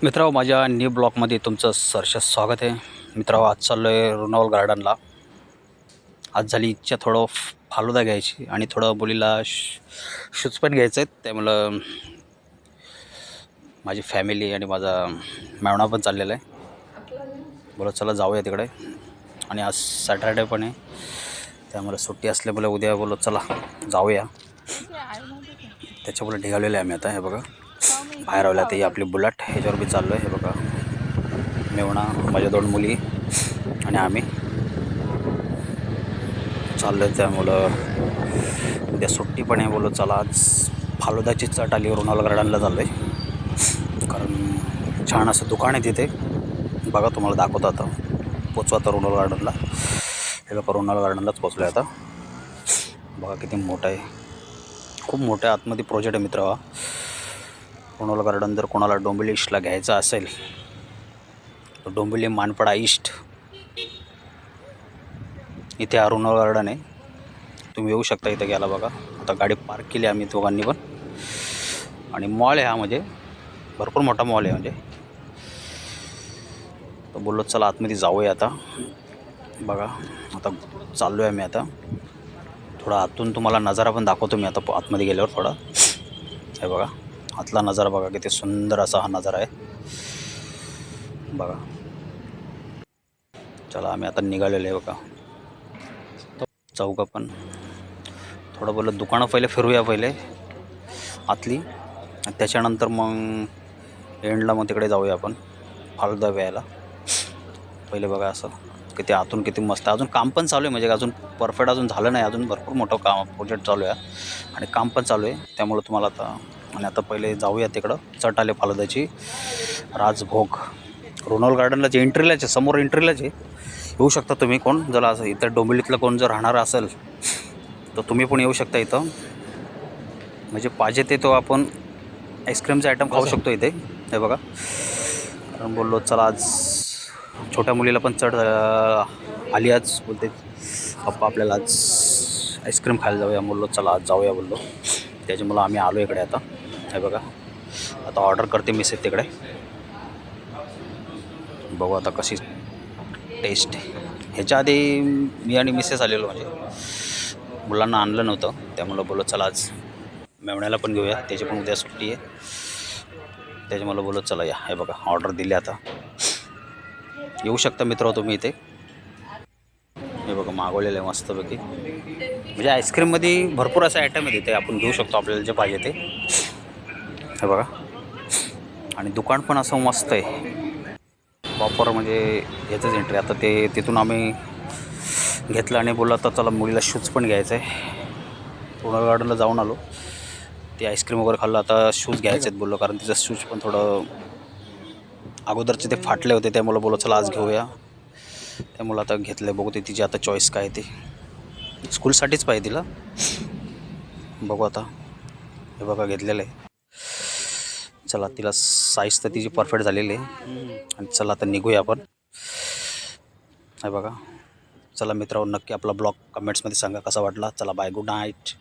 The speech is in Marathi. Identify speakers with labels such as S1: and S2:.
S1: मित्रांनो, माझ्या न्यू ब्लॉगमध्ये तुमचं सहर्ष स्वागत आहे. मित्रांनो, आज चाललो आहे रुनॉल गार्डनला. आज झाली इच्छा थोडं फालुदा घ्यायची आणि थोडं मुलीला शूज पण घ्यायचं आहेत. त्यामुळं माझी फॅमिली आणि माझा मेवणा पण चाललेला आहे. बोला चला जाऊया तिकडे. आणि आज सॅटर्डे पण आहे, त्यामुळे सुट्टी असल्यामुळे उद्या बोलो चला जाऊया. त्याच्यामुळे निघालेलं आहे आम्ही आता. हे बघा बाहेर आल्या ती आपली बुलेट, ह्याच्यावर बी चाललो आहे. हे बघा मेवणा, माझ्या 2 मुली आणि आम्ही चाललो आहे. त्यामुळं उद्या सुट्टी पण आहे. बोलो चला आज फालुदाची चट आली. रुनॉल गार्डनला चाललो आहे कारण छान असं दुकान आहे तिथे. बघा तुम्हाला दाखवतो आता. पोचवा आता रुनॉल गार्डनला. हे बघा रुनॉल गार्डनलाच पोचलो आहे आता. बघा किती मोठं आहे, खूप मोठ्या आतमध्ये प्रोजेक्ट आहे मित्र हा. रुनॉल गार्डन जर कोणाला डोंबिवली ईस्टला घ्यायचं असेल तर डोंबिवली मानपाडा ईस्ट इथे हा रुनॉल गार्डन आहे. तुम्ही येऊ शकता इथे घ्यायला. बघा आता गाडी पार्क केली आम्ही दोघांनी पण. आणि मॉल आहे हा, म्हणजे भरपूर मोठा मॉल आहे. म्हणजे तर बोललो चला आतमध्ये जाऊया आता. बघा आता चाललो आहे मी आता. थोडा आतून तुम्हाला नजारा पण दाखवतो मी आता आतमध्ये गेल्यावर थोडा. हे बघा आतला नजारा बघा, किती सुंदर असा हा नजारा आहे बघा. चला आम्ही आता निघालेलो आहे बघा. चौका पण थोडं बोललं दुकानं पहिले फिरूया पहिले आतली, त्याच्यानंतर मग एंडला मग तिकडे जाऊया आपण फालुदा प्यायला. पहिले बघा असं किती आतून किती मस्त. अजून काम पण चालू आहे, म्हणजे अजून परफेक्ट अजून झालं नाही. अजून भरपूर मोठं काम प्रोजेक्ट चालू आहे आणि काम पण चालू आहे. त्यामुळं तुम्हाला आता आणि आता पहिले जाऊया तिकडं. चट आले फालुदाची राजभोग. रुनॉल गार्डनला जे एंट्रीलाच आहे, समोर एंट्रीलाच आहे. येऊ शकता तुम्ही कोण जर असं इथं डोंबिवलीतलं कोण जर राहणार असेल तर तुम्ही पण येऊ शकता इथं. म्हणजे पाहिजे ते तो आपण आईस्क्रीमचे आयटम खाऊ शकतो इथे. हे बघा कारण बोललो चला आज छोट्या मुलीला पण चढ आली. आज बोलते पप्पा आपल्याला आज आईस्क्रीम खायला जाऊया. बोललो चला आज जाऊया बोललो. त्याच्यामुळं आम्ही आलो इकडे आता. हे बघा आता ऑर्डर करते मिसेस तिकडे. बघू आता कशी टेस्ट. ह्याच्या आधी मी आणि मिसेस आलेलो, म्हणजे मुलांना आणलं नव्हतं. त्यामुळं बोललो चला आज मेवण्याला पण घेऊया, त्याची पण उद्या सुट्टी आहे. त्याच्यामुळं बोललो चला या. हे बघा ऑर्डर दिली आता. येऊ शकता मित्र तुम्ही इथे. हे बघा मागवलेलं आहे मस्तपैकी. म्हणजे आईस्क्रीममध्ये भरपूर असे आयटम आहेत इथे, आपण घेऊ शकतो आपल्याला जे पाहिजे ते. हे बघा आणि दुकान पण असं मस्त आहे प्रॉपर, म्हणजे याचंच एंट्री. आता ते तिथून आम्ही घेतलं आणि बोलला तर चला मुलीला शूज पण घ्यायचं आहे. रुनॉल गार्डनला जाऊन आलो, ते आईस्क्रीम वगैरे खाल्लं. आता शूज घ्यायचे आहेत बोललो, कारण तिचं शूज पण थोडं अगोदरचे ते फाटले होते. त्यामुळं बोललो चला आज घेऊया. त्यामुळं आता घेतलं. बघू ते तिची आता चॉईस काय ते. स्कूलसाठीच पाहिजे तिला. बघू आता. हे बघा घेतलेलं आहे. चला तिला साईज तर तिची परफेक्ट झालेली आहे. आणि चला आता निघूया आपण. हे बघा चला मित्रांनो, नक्की आपला ब्लॉग कमेंट्समध्ये सांगा कसा वाटला. चला बाय, गुड नाईट.